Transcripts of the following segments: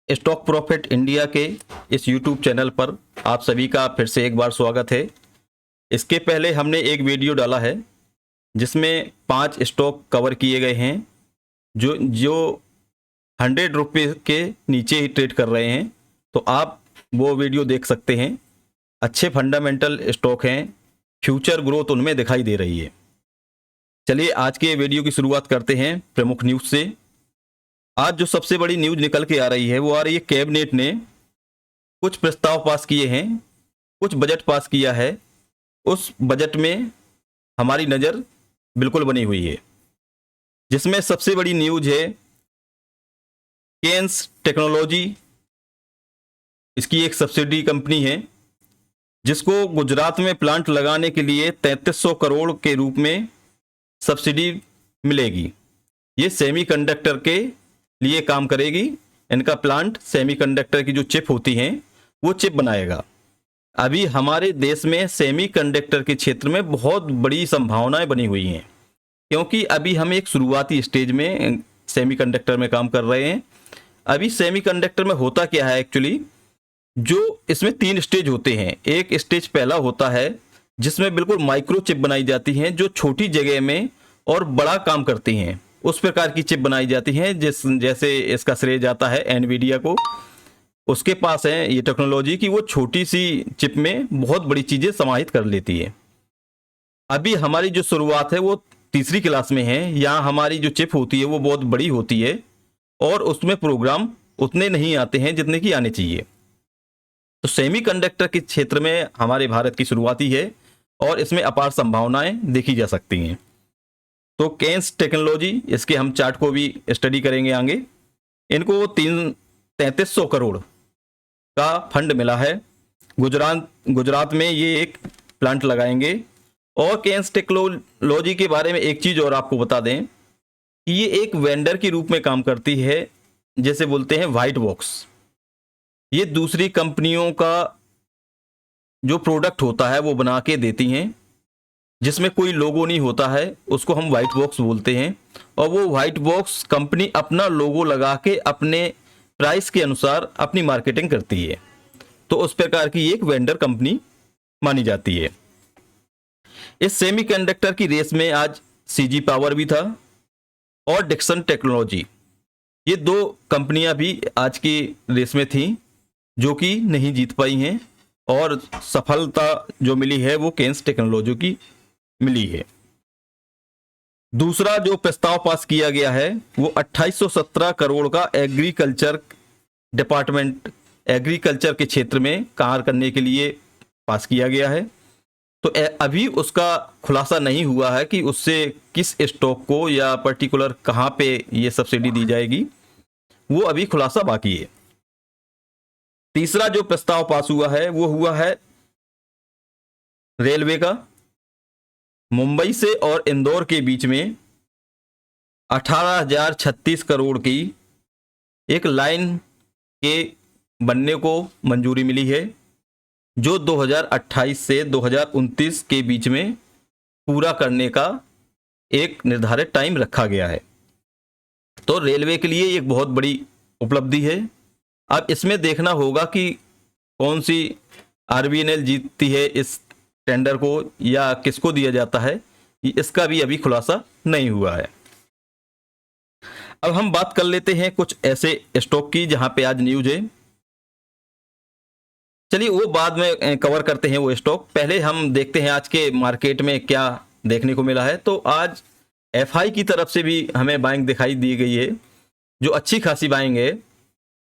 Stock profit India के इस YouTube channel पर आप सभी का फिर से एक बार स्वागत है। इसके पहले हमने एक वीडियो डाला है जिसमें 5 स्टॉक कवर किए गए हैं जो जो 100 रुपये के नीचे ही ट्रेड कर रहे हैं, तो आप वो वीडियो देख सकते हैं। अच्छे फंडामेंटल स्टॉक हैं, फ्यूचर ग्रोथ उनमें दिखाई दे रही है। चलिए आज के वीडियो की शुरुआत करते हैं प्रमुख न्यूज़ से। आज जो सबसे बड़ी न्यूज़ निकल के आ रही है वो आ रही है, कैबिनेट ने कुछ प्रस्ताव पास किए हैं, कुछ बजट पास किया है। उस बजट में हमारी नज़र बिल्कुल बनी हुई है, जिसमें सबसे बड़ी न्यूज़ है केन्स टेक्नोलॉजी। इसकी एक सब्सिडी कंपनी है जिसको गुजरात में प्लांट लगाने के लिए 3300 करोड़ के रूप में सब्सिडी मिलेगी। ये सेमीकंडक्टर के लिए काम करेगी। इनका प्लांट सेमीकंडक्टर की जो चिप होती हैं वो चिप बनाएगा। अभी हमारे देश में सेमीकंडक्टर के क्षेत्र में बहुत बड़ी संभावनाएं बनी हुई हैं, क्योंकि अभी हम एक शुरुआती स्टेज में सेमीकंडक्टर में काम कर रहे हैं। अभी सेमीकंडक्टर में होता क्या है एक्चुअली, जो इसमें 3 स्टेज होते हैं। एक स्टेज पहला होता है जिसमें बिल्कुल माइक्रो चिप बनाई जाती हैं जो छोटी जगह में और बड़ा काम करती हैं। उस प्रकार की चिप बनाई जाती हैं जैसे इसका श्रेय जाता है एनवीडिया को। उसके पास है ये टेक्नोलॉजी कि वो छोटी सी चिप में बहुत बड़ी चीज़ें समाहित कर लेती है। अभी हमारी जो शुरुआत है वो तीसरी क्लास में है। यहाँ हमारी जो चिप होती है वो बहुत बड़ी होती है और उसमें प्रोग्राम उतने नहीं आते हैं जितने की आने चाहिए। तो सेमीकंडक्टर के क्षेत्र में हमारे भारत की शुरुआती है और इसमें अपार संभावनाएं देखी जा सकती हैं। तो केन्स टेक्नोलॉजी, इसके हम चार्ट को भी स्टडी करेंगे आगे। इनको 3300 करोड़ का फंड मिला है। गुजरात में ये एक प्लांट लगाएंगे। और केन्स टेक्नोलॉजी के बारे में एक चीज़ और आपको बता दें कि ये एक वेंडर के रूप में काम करती है, जैसे बोलते हैं वाइट बॉक्स। ये दूसरी कंपनियों का जो प्रोडक्ट होता है वो बना के देती हैं, जिसमें कोई लोगो नहीं होता है, उसको हम वाइट बॉक्स बोलते हैं। और वो वाइट बॉक्स कंपनी अपना लोगो लगा के अपने प्राइस के अनुसार अपनी मार्केटिंग करती है। तो उस प्रकार की एक वेंडर कंपनी मानी जाती है। इस सेमीकंडक्टर की रेस में आज सीजी पावर भी था और डिक्सन टेक्नोलॉजी, ये 2 कंपनियां भी आज की रेस में थीं जो कि नहीं जीत पाई हैं, और सफलता जो मिली है वो केन्स टेक्नोलॉजी की मिली है। दूसरा जो प्रस्ताव पास किया गया है वो 2817 करोड़ का एग्रीकल्चर डिपार्टमेंट, एग्रीकल्चर के क्षेत्र में कार्य करने के लिए पास किया गया है। तो अभी उसका खुलासा नहीं हुआ है कि उससे किस स्टॉक को या पर्टिकुलर कहां पे ये सब्सिडी दी जाएगी, वो अभी खुलासा बाकी है। तीसरा जो प्रस्ताव पास हुआ है वो हुआ है रेलवे का। मुंबई से और इंदौर के बीच में 18,036 करोड़ की एक लाइन के बनने को मंजूरी मिली है, जो 2028 से 2029 के बीच में पूरा करने का एक निर्धारित टाइम रखा गया है। तो रेलवे के लिए एक बहुत बड़ी उपलब्धि है। अब इसमें देखना होगा कि कौन सी आरबीएनएल जीतती है इस टेंडर को या किसको दिया जाता है, इसका भी अभी खुलासा नहीं हुआ है। अब हम बात कर लेते हैं कुछ ऐसे स्टॉक की जहां पे आज न्यूज है। चलिए वो बाद में कवर करते हैं वो स्टॉक। पहले हम देखते हैं आज के मार्केट में क्या देखने को मिला है। तो आज एफआई की तरफ से भी हमें बाइंग दिखाई दी गई है, जो अच्छी खासी बाइंग है,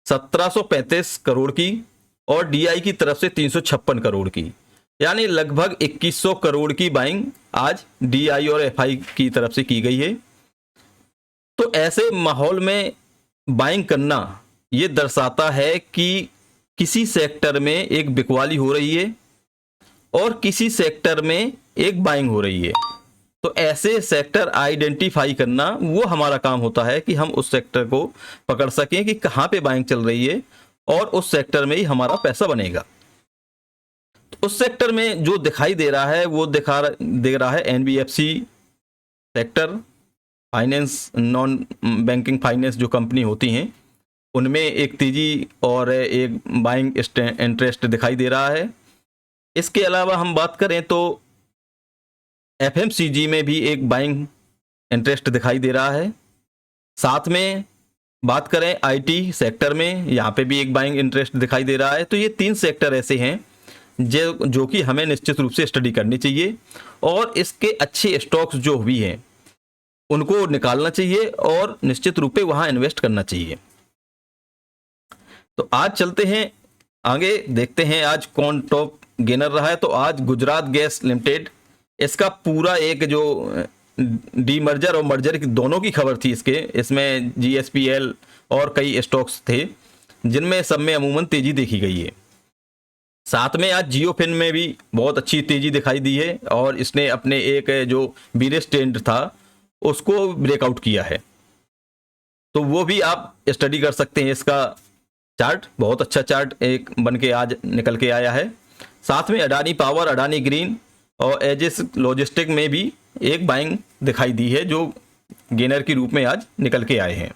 1735 करोड़ की, और डीआई की तरफ से 356 करोड़ की, यानी लगभग 2100 करोड़ की बाइंग आज डीआई और एफआई की तरफ से की गई है। तो ऐसे माहौल में बाइंग करना ये दर्शाता है कि किसी सेक्टर में एक बिकवाली हो रही है और किसी सेक्टर में एक बाइंग हो रही है। तो ऐसे सेक्टर आइडेंटिफाई करना वो हमारा काम होता है कि हम उस सेक्टर को पकड़ सकें कि कहाँ पे बाइंग चल रही है और उस सेक्टर में ही हमारा पैसा बनेगा। तो उस सेक्टर में जो दिखाई दे रहा है वो दे रहा है NBFC sector, finance, non banking finance जो कंपनी होती हैं उनमें एक तेजी और एक बाइंग इंटरेस्ट दिखाई दे रहा है। इसके अलावा हम बात करें तो एफएमसीजी में भी एक बाइंग इंटरेस्ट दिखाई दे रहा है। साथ में बात करें आईटी सेक्टर में, यहाँ पे भी एक बाइंग इंटरेस्ट दिखाई दे रहा है। तो ये 3 सेक्टर ऐसे हैं जो कि हमें निश्चित रूप से स्टडी करनी चाहिए और इसके अच्छे स्टॉक्स जो भी हैं उनको निकालना चाहिए और निश्चित रूप से वहाँ इन्वेस्ट करना चाहिए। तो आज चलते हैं आगे, देखते हैं आज कौन टॉप गेनर रहा है। तो आज गुजरात गैस लिमिटेड, इसका पूरा एक जो डीमर्जर और मर्जर की दोनों की खबर थी इसमें जीएसपीएल और कई स्टॉक्स थे जिनमें सब में अमूमन तेजी देखी गई है। साथ में आज जियोफिन में भी बहुत अच्छी तेजी दिखाई दी है और इसने अपने एक जो बीरिश ट्रेंड था उसको ब्रेकआउट किया है। तो वो भी आप स्टडी कर सकते हैं। इसका चार्ट बहुत अच्छा चार्ट एक बन के आज निकल के आया है। साथ में अडानी पावर, अडानी ग्रीन और एजिस लॉजिस्टिक में भी एक बाइंग दिखाई दी है जो गेनर के रूप में आज निकल के आए हैं।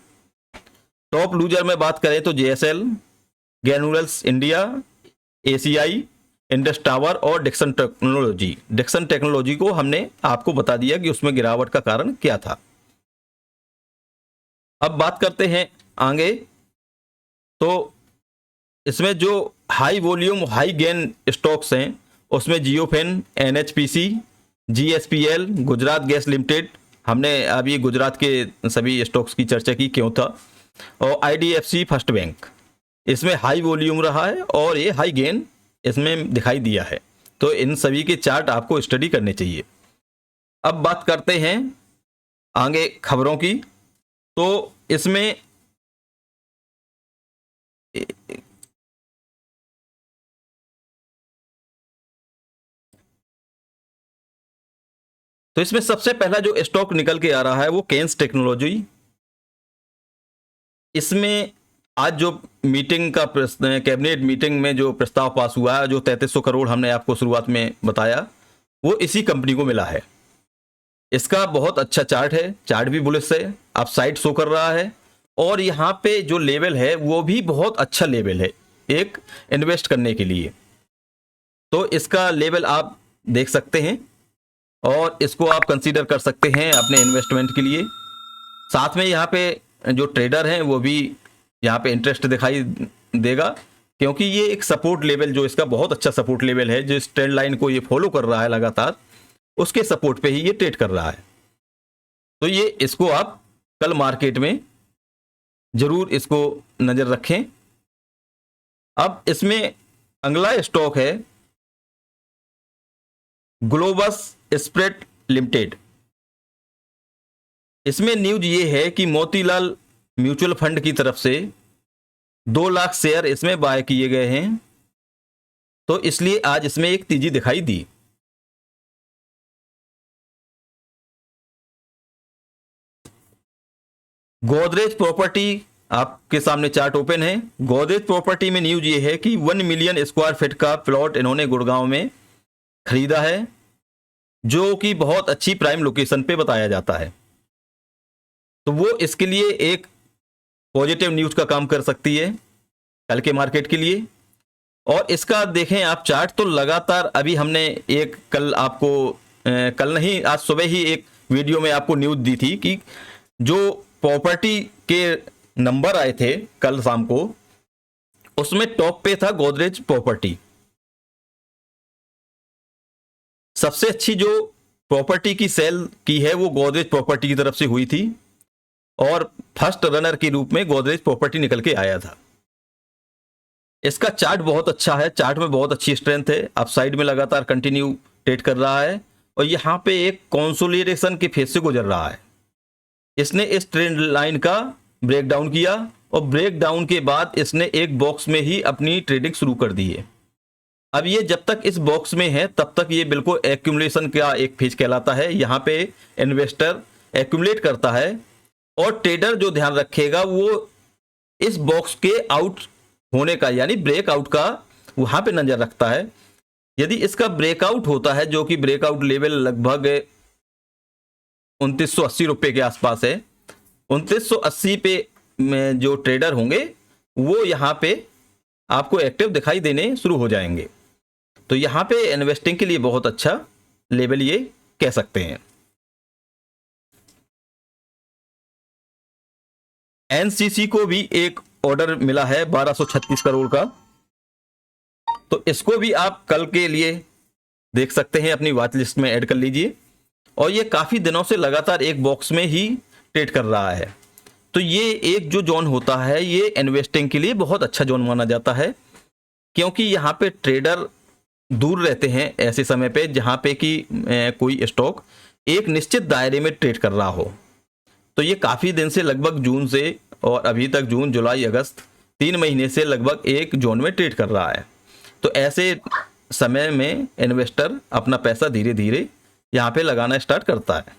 टॉप लूजर में बात करें तो JSL, granules India, ACI, Indus tower और डिक्सन टेक्नोलॉजी। डिक्सन टेक्नोलॉजी को हमने आपको बता दिया कि उसमें गिरावट का कारण क्या था। अब बात करते हैं आगे। तो इसमें जो high volume high gain stocks हैं उसमें JioFin, NHPC, GSPL, Gujarat gas limited, हमने अभी गुजरात के सभी स्टॉक्स की चर्चा की क्यों था, और आईडीएफसी फर्स्ट बैंक, इसमें हाई वॉल्यूम रहा है और ये हाई गेन इसमें दिखाई दिया है। तो इन सभी के चार्ट आपको स्टडी करने चाहिए। अब बात करते हैं आगे खबरों की। तो इसमें सबसे पहला जो स्टॉक निकल के आ रहा है वो केन्स टेक्नोलॉजी। इसमें आज जो मीटिंग का कैबिनेट मीटिंग में जो प्रस्ताव पास हुआ है, जो 3300 करोड़ हमने आपको शुरुआत में बताया, वो इसी कंपनी को मिला है। इसका बहुत अच्छा चार्ट है, चार्ट भी बुलिश है, अपसाइड शो कर रहा है और यहाँ पे जो लेवल है वो भी बहुत अच्छा लेवल है एक इन्वेस्ट करने के लिए। तो इसका लेवल आप देख सकते हैं और इसको आप कंसीडर कर सकते हैं अपने इन्वेस्टमेंट के लिए। साथ में यहाँ पे जो ट्रेडर हैं वो भी यहाँ पे इंटरेस्ट दिखाई देगा क्योंकि ये एक सपोर्ट लेवल, जो इसका बहुत अच्छा सपोर्ट लेवल है, जिस ट्रेंड लाइन को ये फॉलो कर रहा है लगातार, उसके सपोर्ट पे ही ये ट्रेड कर रहा है। तो ये इसको आप कल मार्केट में जरूर इसको नजर रखें। अब इसमें अगला स्टॉक है ग्लोबस स्प्रेड लिमिटेड। इसमें न्यूज ये है कि मोतीलाल म्यूचुअल फंड की तरफ से 2 लाख शेयर इसमें बाय किए गए हैं, तो इसलिए आज इसमें एक तेजी दिखाई दी। गोदरेज प्रॉपर्टी, आपके सामने चार्ट ओपन है। गोदरेज प्रॉपर्टी में न्यूज ये है कि 1 मिलियन स्क्वायर फीट का प्लॉट इन्होंने गुड़गांव में खरीदा है, जो कि बहुत अच्छी प्राइम लोकेशन पे बताया जाता है। तो वो इसके लिए एक पॉजिटिव न्यूज का काम कर सकती है कल के मार्केट के लिए। और इसका देखें आप चार्ट, तो लगातार अभी हमने एक कल आपको कल नहीं, आज सुबह ही एक वीडियो में आपको न्यूज दी थी कि जो प्रॉपर्टी के नंबर आए थे कल शाम को, उसमें टॉप पे था गोदरेज प्रॉपर्टी। सबसे अच्छी जो प्रॉपर्टी की सेल की है वो गोदरेज प्रॉपर्टी की तरफ से हुई थी और फर्स्ट रनर के रूप में गोदरेज प्रॉपर्टी निकल के आया था। इसका चार्ट बहुत अच्छा है, चार्ट में बहुत अच्छी स्ट्रेंथ है, अपसाइड में लगातार कंटिन्यू ट्रेड कर रहा है और यहां पे एक कंसोलिडेशन के फेज से गुजर रहा है। इसने इस ट्रेंड लाइन का ब्रेक डाउन किया और ब्रेक डाउन के बाद इसने एक बॉक्स में ही अपनी ट्रेडिंग शुरू कर दी है। अब ये जब तक इस बॉक्स में है तब तक ये बिल्कुल एक्यूमुलेशन का एक फेज कहलाता है। यहाँ पे इन्वेस्टर एक्यूमुलेट करता है और ट्रेडर जो ध्यान रखेगा वो इस बॉक्स के आउट होने का, यानी ब्रेकआउट का वहां पे नजर रखता है। यदि इसका ब्रेकआउट होता है, जो कि ब्रेकआउट लेवल लगभग 2980 रुपए के आसपास है, 2980 पे में जो ट्रेडर होंगे वो यहाँ पे आपको एक्टिव दिखाई देने शुरू हो जाएंगे। तो यहाँ पे इन्वेस्टिंग के लिए बहुत अच्छा लेवल ये कह सकते हैं। एनसीसी को भी एक ऑर्डर मिला है 1236 करोड़ का, तो इसको भी आप कल के लिए देख सकते हैं, अपनी वॉच लिस्ट में ऐड कर लीजिए। और ये काफी दिनों से लगातार एक बॉक्स में ही ट्रेड कर रहा है। तो ये एक जो जोन होता है ये इन्वेस्टिंग के लिए बहुत अच्छा जोन माना जाता है, क्योंकि यहाँ पे ट्रेडर दूर रहते हैं ऐसे समय पे जहाँ पे कि कोई स्टॉक एक निश्चित दायरे में ट्रेड कर रहा हो। तो ये काफ़ी दिन से, लगभग जून से और अभी तक जून जुलाई अगस्त 3 महीने से लगभग एक जोन में ट्रेड कर रहा है। तो ऐसे समय में इन्वेस्टर अपना पैसा धीरे धीरे यहाँ पे लगाना स्टार्ट करता है।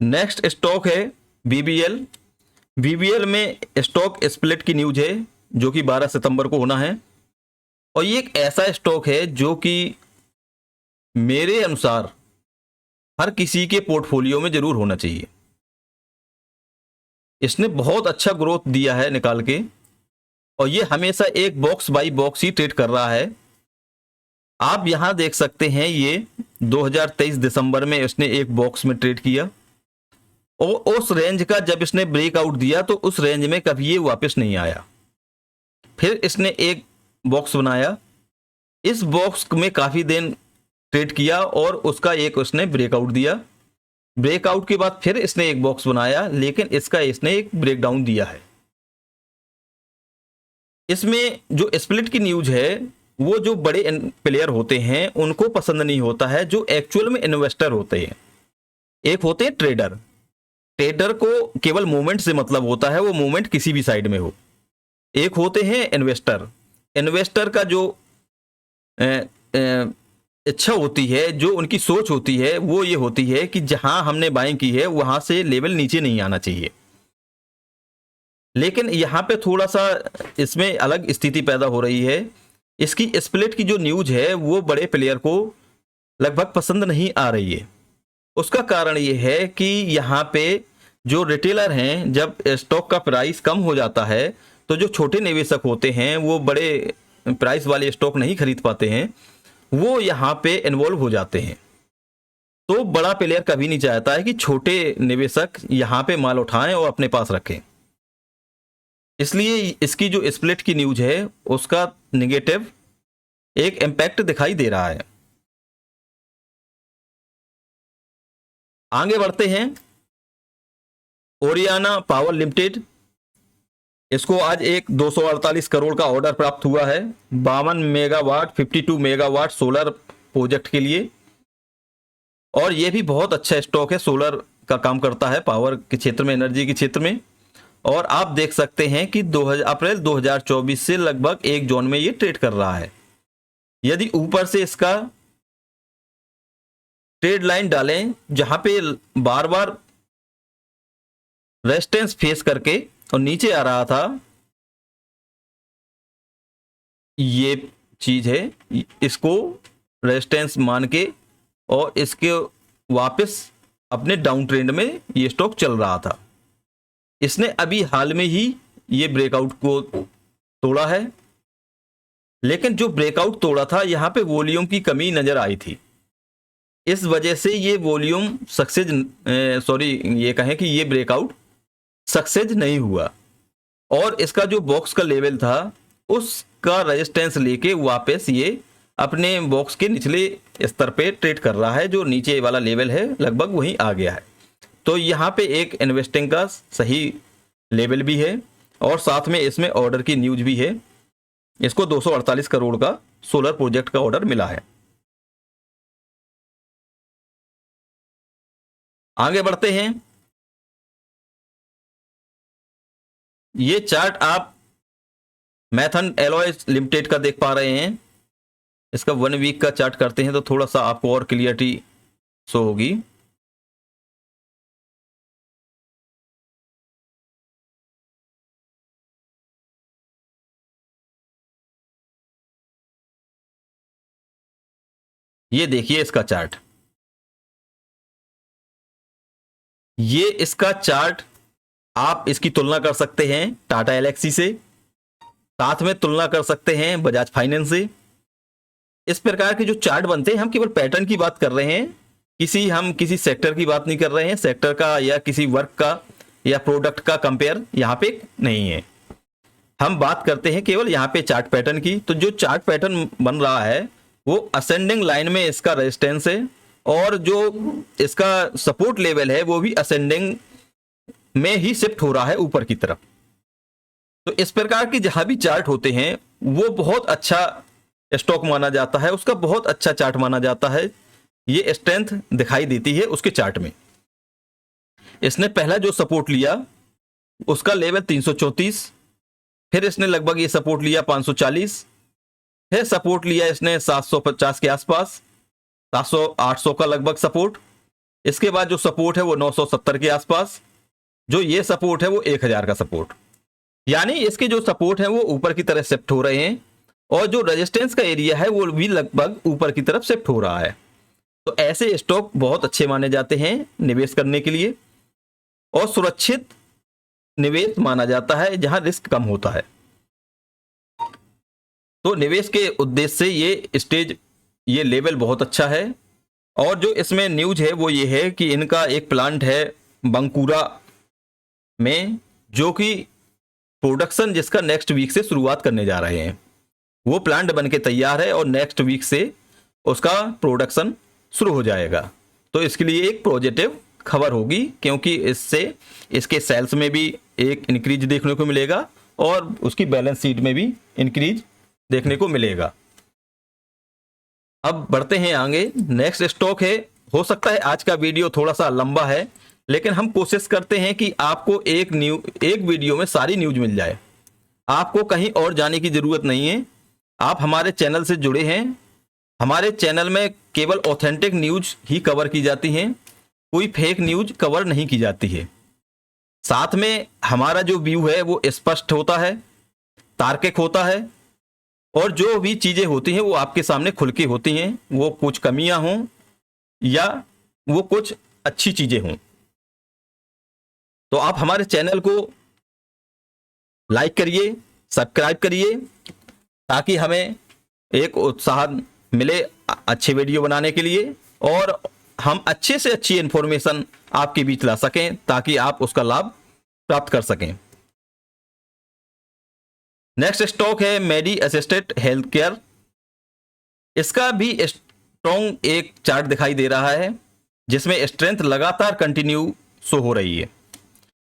नेक्स्ट स्टॉक है बीबीएल। बीबीएल में स्टॉक स्प्लिट की न्यूज है जो कि 12 सितंबर को होना है। और ये एक ऐसा स्टॉक है जो कि मेरे अनुसार हर किसी के पोर्टफोलियो में जरूर होना चाहिए। इसने बहुत अच्छा ग्रोथ दिया है निकाल के, और ये हमेशा एक box by box he trade कर रहा है। आप यहां देख सकते हैं ये 2023 दिसंबर में इसने एक बॉक्स में ट्रेड किया, और उस रेंज का जब इसने ब्रेकआउट दिया तो उस रेंज में कभी ये वापस नहीं आया। फिर इसने एक बॉक्स बनाया, इस बॉक्स में काफी दिन ट्रेड किया और उसका एक उसने ब्रेकआउट दिया। ब्रेकआउट के बाद फिर इसने एक बॉक्स बनाया, लेकिन इसका इसने एक ब्रेकडाउन दिया है। इसमें जो स्प्लिट की न्यूज है वो जो बड़े प्लेयर होते हैं उनको पसंद नहीं होता है, जो एक्चुअल में इन्वेस्टर होते हैं। एक होते हैं ट्रेडर, ट्रेडर को केवल मूवमेंट से मतलब होता है, वो मूवमेंट किसी भी साइड में हो। एक होते हैं इन्वेस्टर, इन्वेस्टर का जो अ, अ, इच्छा होती है, जो उनकी सोच होती है वो ये होती है कि जहां हमने बाइंग की है वहां से लेवल नीचे नहीं आना चाहिए। लेकिन यहां पे थोड़ा सा इसमें अलग स्थिति पैदा हो रही है। इसकी स्प्लिट की जो न्यूज है वो बड़े प्लेयर को लगभग पसंद नहीं आ रही है। उसका कारण ये है कि यहाँ पे जो रिटेलर हैं, जब स्टॉक का प्राइस कम हो जाता है तो जो छोटे निवेशक होते हैं वो बड़े प्राइस वाले स्टॉक नहीं खरीद पाते हैं, वो यहाँ पे इन्वॉल्व हो जाते हैं। तो बड़ा प्लेयर कभी नहीं चाहता है कि छोटे निवेशक यहाँ पे माल उठाएं और अपने पास रखें। इसलिए इसकी जो स्प्लिट की न्यूज है उसका निगेटिव एक इम्पैक्ट दिखाई दे रहा है। आगे बढ़ते हैं। ओरियाना पावर लिमिटेड, इसको आज एक 248 करोड़ का ऑर्डर प्राप्त हुआ है 52 मेगावाट 52 मेगावाट सोलर प्रोजेक्ट के लिए। और यह भी बहुत अच्छा स्टॉक है, सोलर का काम करता है पावर के क्षेत्र में, एनर्जी के क्षेत्र में। और आप देख सकते हैं कि अप्रैल 2024 से लगभग एक जोन में ये ट्रेड कर रहा है। यदि ऊपर से इसका ट्रेड लाइन डालें जहां पे बार बार रेजिस्टेंस फेस करके और नीचे आ रहा था, ये चीज है, इसको रेजिस्टेंस मान के और इसके वापस अपने डाउन ट्रेंड में ये स्टॉक चल रहा था। इसने अभी हाल में ही ये ब्रेकआउट को तोड़ा है, लेकिन जो ब्रेकआउट तोड़ा था यहां पे वॉल्यूम की कमी नजर आई थी। इस वजह से ये वॉल्यूम सक्सेस ये कहें कि ये ब्रेकआउट सक्सेस नहीं हुआ, और इसका जो बॉक्स का लेवल था उसका रेजिस्टेंस लेके वापस ये अपने बॉक्स के निचले स्तर पे ट्रेड कर रहा है, जो नीचे वाला लेवल है लगभग वहीं आ गया है। तो यहाँ पे एक इन्वेस्टिंग का सही लेवल भी है और साथ में इसमें ऑर्डर की न्यूज भी है। इसको 248 करोड़ का सोलर प्रोजेक्ट का ऑर्डर मिला है। आगे बढ़ते हैं। ये चार्ट आप मैथन एलॉयज लिमिटेड का देख पा रहे हैं। इसका 1 वीक का चार्ट करते हैं तो थोड़ा सा आपको और क्लियरिटी शो होगी। ये देखिए इसका चार्ट, ये इसका चार्ट आप इसकी तुलना कर सकते हैं टाटा एलेक्सी से, साथ में तुलना कर सकते हैं बजाज फाइनेंस से। इस प्रकार के जो चार्ट बनते हैं, हम केवल पैटर्न की बात कर रहे हैं, हम किसी सेक्टर की बात नहीं कर रहे हैं, सेक्टर का या किसी वर्क का या प्रोडक्ट का कंपेयर यहाँ पे नहीं है। हम बात करते हैं केवल यहाँ पे चार्ट पैटर्न की। तो जो चार्ट पैटर्न बन रहा है वो असेंडिंग लाइन में इसका रेजिस्टेंस है, और जो इसका सपोर्ट लेवल है वो भी असेंडिंग में ही शिफ्ट हो रहा है ऊपर की तरफ। तो इस प्रकार की जहां भी चार्ट होते हैं वो बहुत अच्छा स्टॉक माना जाता है, उसका बहुत अच्छा चार्ट माना जाता है। ये स्ट्रेंथ दिखाई देती है उसके चार्ट में। इसने पहला जो सपोर्ट लिया उसका लेवल 334, फिर इसने लगभग ये सपोर्ट लिया 540, फिर सपोर्ट लिया इसने 750 के आसपास, 700 800 का लगभग सपोर्ट। इसके बाद जो सपोर्ट है वो 970 के आसपास, जो ये सपोर्ट है वो 1000 का सपोर्ट। यानी इसके जो सपोर्ट है वो ऊपर की तरफ शिफ्ट हो रहे हैं, और जो रेजिस्टेंस का एरिया है वो भी लगभग ऊपर की तरफ शिफ्ट हो रहा है। तो ऐसे स्टॉक बहुत अच्छे माने जाते हैं निवेश करने के लिए, और सुरक्षित निवेश माना जाता है जहां रिस्क कम होता है। तो निवेश के उद्देश्य से ये लेवल बहुत अच्छा है। और जो इसमें न्यूज है वो ये है कि इनका एक प्लांट है बंकुरा में, जो कि प्रोडक्शन जिसका नेक्स्ट वीक से शुरुआत करने जा रहे हैं। वो प्लांट बन के तैयार है और नेक्स्ट वीक से उसका प्रोडक्शन शुरू हो जाएगा। तो इसके लिए एक पॉजिटिव खबर होगी, क्योंकि इससे इसके सेल्स में भी एक इंक्रीज देखने को मिलेगा और उसकी बैलेंस शीट में भी इंक्रीज देखने को मिलेगा। अब बढ़ते हैं आगे। नेक्स्ट स्टॉक है, हो सकता है आज का वीडियो थोड़ा सा लंबा है, लेकिन हम कोशिश करते हैं कि आपको एक वीडियो में सारी न्यूज मिल जाए। आपको कहीं और जाने की जरूरत नहीं है। आप हमारे चैनल से जुड़े हैं। हमारे चैनल में केवल ऑथेंटिक न्यूज ही कवर की जाती हैं, कोई फेक न्यूज कवर नहीं की जाती है। साथ में हमारा जो व्यू है वो स्पष्ट होता है, तार्किक होता है, और जो भी चीजें होती हैं वो आपके सामने खुल के होती हैं, वो कुछ कमियां हों या वो कुछ अच्छी चीजें हों। तो आप हमारे चैनल को लाइक करिए, सब्सक्राइब करिए, ताकि हमें एक उत्साह मिले अच्छे वीडियो बनाने के लिए, और हम अच्छे से अच्छी इंफॉर्मेशन आपके बीच ला सकें ताकि आप उसका लाभ प्राप्त कर सकें। नेक्स्ट स्टॉक है मेडी असिस्टेड हेल्थ केयर। इसका भी स्ट्रॉन्ग एक चार्ट दिखाई दे रहा है, जिसमें स्ट्रेंथ लगातार कंटिन्यू शो हो रही है,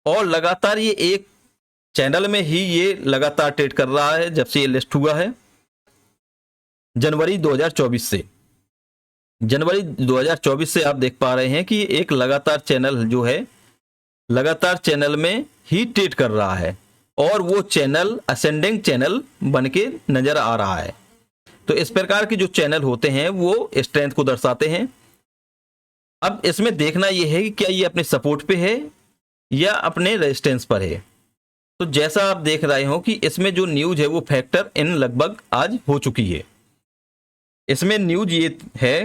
और लगातार ये एक चैनल में ही ये लगातार ट्रेड कर रहा है जब से ये लिस्ट हुआ है जनवरी 2024 से। जनवरी 2024 से आप देख पा रहे हैं कि एक लगातार चैनल जो है लगातार चैनल में ही ट्रेड कर रहा है, और वो चैनल असेंडिंग चैनल बन के नजर आ रहा है। तो इस प्रकार के जो चैनल होते हैं वो स्ट्रेंथ को दर्शाते हैं। अब इसमें देखना यह है कि क्या ये अपने सपोर्ट पे है या अपने रेजिस्टेंस पर है। तो जैसा आप देख रहे हो कि इसमें जो न्यूज है वो फैक्टर इन लगभग आज हो चुकी है। इसमें न्यूज ये है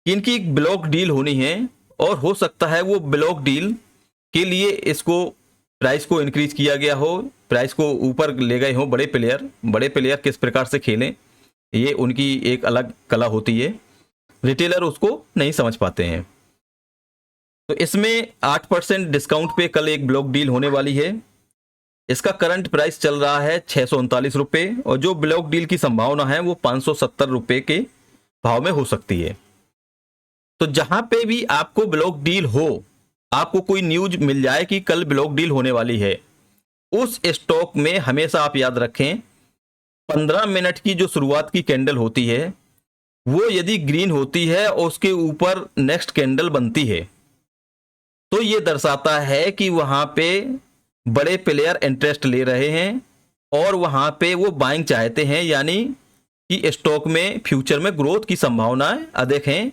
कि इनकी एक ब्लॉक डील होनी है, और हो सकता है वो ब्लॉक डील के लिए इसको प्राइस को इंक्रीज किया गया हो, प्राइस को ऊपर ले गए हो बड़े प्लेयर किस प्रकार से खेलें, ये उनकी एक अलग कला होती है, रिटेलर उसको नहीं समझ पाते हैं। तो इसमें 8% डिस्काउंट पे कल एक ब्लॉक डील होने वाली है। इसका करंट प्राइस चल रहा है 639 रुपये, और जो ब्लॉक डील की संभावना है वो 570 रुपये के भाव में हो सकती है। तो जहां पे भी आपको ब्लॉक डील हो, आपको कोई न्यूज मिल जाए कि कल ब्लॉक डील होने वाली है, उस स्टॉक में हमेशा आप याद रखें 15 मिनट की जो शुरुआत की कैंडल होती है वो यदि ग्रीन होती है और उसके ऊपर नेक्स्ट कैंडल बनती है, तो ये दर्शाता है कि वहां पे बड़े प्लेयर इंटरेस्ट ले रहे हैं और वहां पे वो बाइंग चाहते हैं, यानी कि स्टॉक में फ्यूचर में ग्रोथ की संभावनाएं अधिक हैं।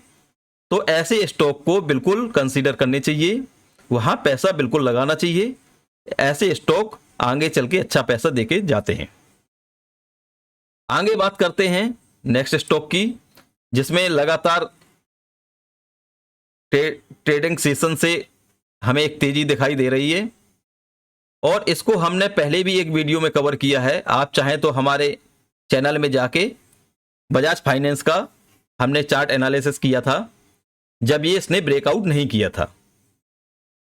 तो ऐसे स्टॉक को बिल्कुल कंसीडर करने चाहिए, वहां पैसा बिल्कुल लगाना चाहिए। ऐसे स्टॉक आगे चल के अच्छा पैसा देके जाते हैं। आगे बात करते हैं नेक्स्ट स्टॉक की, जिसमें लगातार ट्रेडिंग सेशन से हमें एक तेजी दिखाई दे रही है और इसको हमने पहले भी एक वीडियो में कवर किया है। आप चाहें तो हमारे चैनल में जाके बजाज फाइनेंस का हमने चार्ट एनालिसिस किया था जब ये इसने ब्रेकआउट नहीं किया था।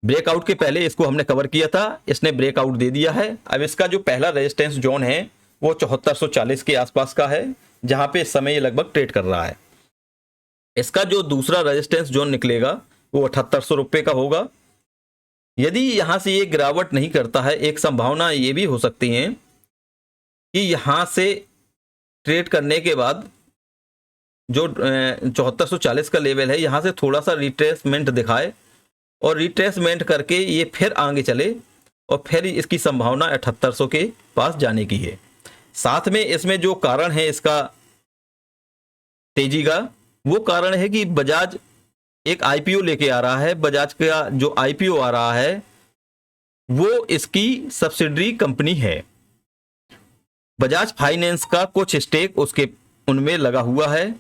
ब्रेकआउट के पहले इसको हमने कवर किया था, इसने ब्रेकआउट दे दिया है। अब इसका जो पहला रेजिस्टेंस जोन है वो 7440 के आसपास का है, जहां पे इस समय ये लगभग ट्रेड कर रहा है। इसका जो दूसरा रेजिस्टेंस जोन निकलेगा वो 7800 रुपये का होगा। यदि यहां से ये गिरावट नहीं करता है, एक संभावना ये भी हो सकती है कि यहां से ट्रेड करने के बाद जो 7440 का लेवल है यहां से थोड़ा सा रिट्रेसमेंट दिखाए और रिट्रेसमेंट करके ये फिर आगे चले और फिर इसकी संभावना 7800 के पास जाने की है। साथ में इसमें जो कारण है इसका तेजी का, वो कारण है कि बजाज एक आईपीओ लेके आ रहा है। बजाज का जो आईपीओ आ रहा है वो इसकी सब्सिडरी कंपनी है। बजाज फाइनेंस का कुछ स्टेक उसके उनमें लगा हुआ है।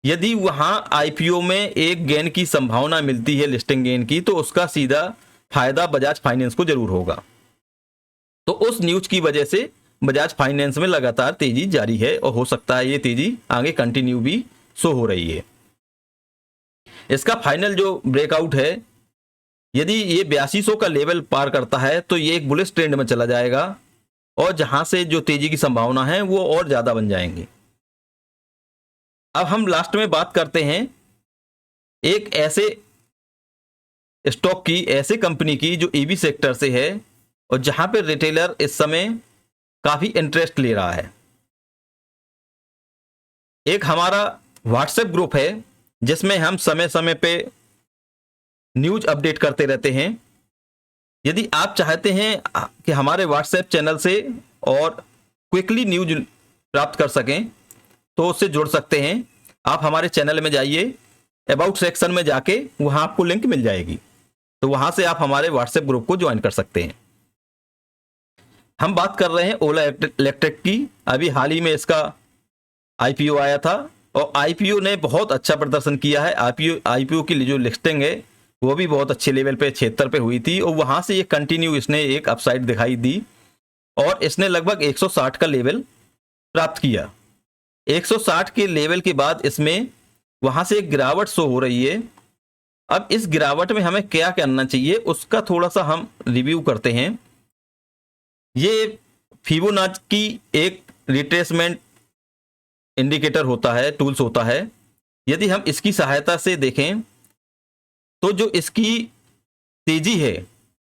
यदि वहां आईपीओ में एक गेन की संभावना मिलती है, लिस्टिंग गेन की, तो उसका सीधा फायदा बजाज फाइनेंस को जरूर होगा। तो उस न्यूज की वजह से बजाज फाइनेंस में लगातार तेजी जारी है और हो सकता है ये तेजी आगे कंटिन्यू भी शो हो रही है। इसका फाइनल जो ब्रेकआउट है, यदि ये 8200 का लेवल पार करता है तो ये एक बुलिश ट्रेंड में चला जाएगा और जहां से जो तेजी की संभावना है वो और ज्यादा बन जाएंगी। अब हम लास्ट में बात करते हैं एक ऐसे स्टॉक की, ऐसे कंपनी की जो ईवी सेक्टर से है और जहां पे रिटेलर इस समय काफी इंटरेस्ट ले रहा है। एक हमारा व्हाट्सएप ग्रुप है जिसमें हम समय समय पे न्यूज अपडेट करते रहते हैं। यदि आप चाहते हैं कि हमारे व्हाट्सएप चैनल से और क्विकली न्यूज प्राप्त कर सकें तो उससे जुड़ सकते हैं। आप हमारे चैनल में जाइए, अबाउट सेक्शन में जाके वहां आपको लिंक मिल जाएगी, तो वहां से आप हमारे व्हाट्सएप ग्रुप को ज्वाइन कर सकते हैं। हम बात कर रहे हैं ओला इलेक्ट्रिक की। अभी हाल ही में इसका आईपीओ आया था और आईपीओ ने बहुत अच्छा प्रदर्शन किया है। आईपीओ की जो लिस्टिंग है वो भी बहुत अच्छे लेवल पे 76 पे हुई थी और वहां से ये कंटिन्यू इसने एक अपसाइड दिखाई दी और इसने लगभग 160 का लेवल प्राप्त किया। 160 के लेवल के बाद इसमें वहां से एक गिरावट शो हो रही है। अब इस गिरावट में हमें क्या करना चाहिए उसका थोड़ा सा हम रिव्यू करते हैं। ये फिबोनाची एक रिट्रेसमेंट इंडिकेटर होता है, टूल्स होता है। यदि हम इसकी सहायता से देखें तो जो इसकी तेजी है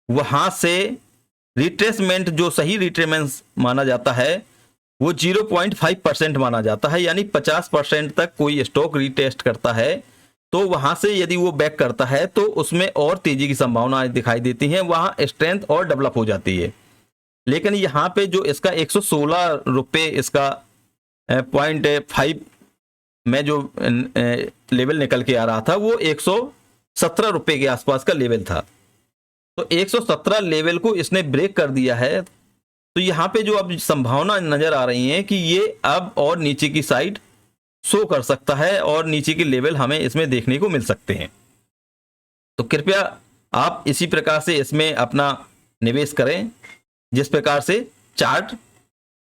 वहां से रिट्रेसमेंट, जो सही रिट्रेसमेंट माना जाता है वो 0.5% माना जाता है, यानी 50% तक कोई स्टॉक रिटेस्ट करता है तो वहां से यदि वो बैक करता है तो उसमें और तेजी की संभावना दिखाई देती है, वहां स्ट्रेंथ और डेवलप हो जाती है। लेकिन यहाँ पे जो इसका 116 रुपये इसका 0.5 में जो लेवल निकल के आ रहा था वो 117 रुपये के आसपास का लेवल था। तो 117 लेवल को इसने ब्रेक कर दिया है। तो यहाँ पे जो अब संभावना नजर आ रही है कि ये अब और नीचे की साइड शो कर सकता है और नीचे के लेवल हमें इसमें देखने को मिल सकते हैं। तो कृपया आप इसी प्रकार से इसमें अपना निवेश करें जिस प्रकार से चार्ट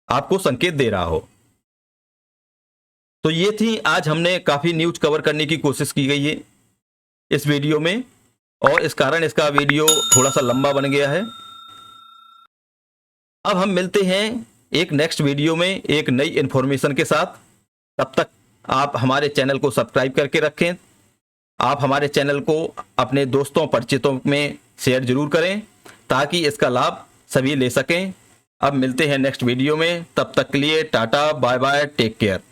आपको संकेत दे रहा हो। तो ये थी, आज हमने काफी न्यूज कवर करने की कोशिश की गई है इस वीडियो में और इस कारण इसका वीडियो थोड़ा सा लंबा बन गया है। अब हम मिलते हैं एक नेक्स्ट वीडियो में एक नई इंफॉर्मेशन के साथ। तब तक आप हमारे चैनल को सब्सक्राइब करके रखें। आप हमारे चैनल को अपने दोस्तों परिचितों में शेयर जरूर करें ताकि इसका लाभ सभी ले सकें। अब मिलते हैं नेक्स्ट वीडियो में, तब तक के लिए tata bye bye, take care.